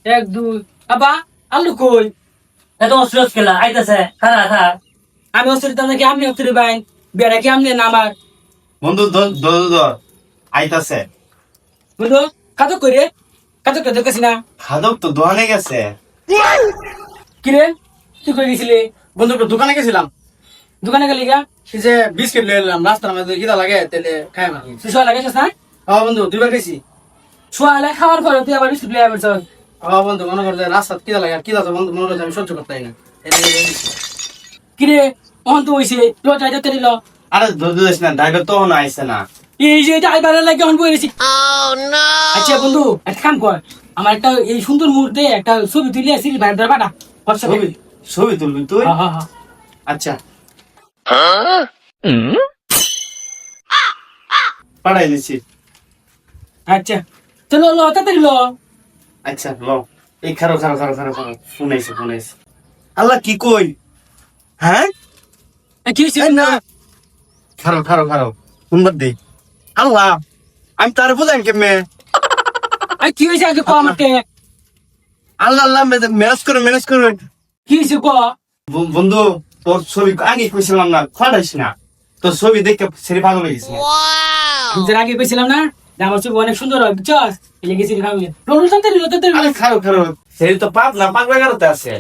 এক দুই আবা আলু কই এত অসুরজ খেলা আইতাছে খারা খা আমি অসুরিতা নাকি আপনি অসুরি বাইন বেড়া কি আপনি না আমার বন্ধু ধর আইতাছে। বন্ধু কাজক করে কাজক কাজক কাছি না খাদক তো দোকানে গেছে। কিরে তুই কই গেছিলি বন্ধু একটু দোকানে গেছিলাম, দোকানে গেলি গা এই যে বিস্কিট লিয়ে এলাম, রাস্তার মধ্যে খিদা লাগে তেলে খাই না। তুই শোয়া লাগাইছিস না বন্ধু দুইবার গেছি। শোয়া লাগে খাওয়ার পরে তুই আবার বিস্কুট লিয়ে আসছ বন্ধু মনে করে রাস্তা খিদা লাগে, আর খিদা তো বন্ধু মনে করছে আমি সহ্য করতে না। কিরে অহন তো হইছে লটা যেতে দিল আরে ধর না, ড্রাইভার তো আইছে না। এই যে ড্রাইভারের লাগে অহন বইরেছি আচ্ছা বন্ধু এক কাম কর আমার একটা এই সুন্দর মুহূর্তে একটা ছবি তুলে আসিস ভাই পাঠা হোয়াটসঅ্যাপে ছবি তুলবি তুই? হ্যাঁ হ্যাঁ আচ্ছা পাঠাই দিচ্ছি। আচ্ছা চলো লো তাড়াতাড়ি লো আচ্ছা ল এই খারো ফোন আইছে আল্লাহ কি কই? হ্যাঁ কি হয়েছে না খারো ফোন বাদ দে। আল্লাহ আমি তার বুঝাই কেমনে? কি হয়েছে আগে কো আমাকে আল্লাহ ম্যানেজ করে। কি হয়েছে ক বন্ধু তোর ছবি আগে কইছিলাম না, ফাটাইস না। তোর ছবি দেখে ছেড়ে পাগল হয়ে গেছে। আমি যার আগে পেয়েছিলাম না যে আমার ছবি অনেক সুন্দর হয় বুঝছস এলে গেছি ভাবি লোল তাড়াতাড়ি লো তাড়াতাড়ি আরে খারো ছেড়ে তো পাপ না পাগলা গারোতে আছে।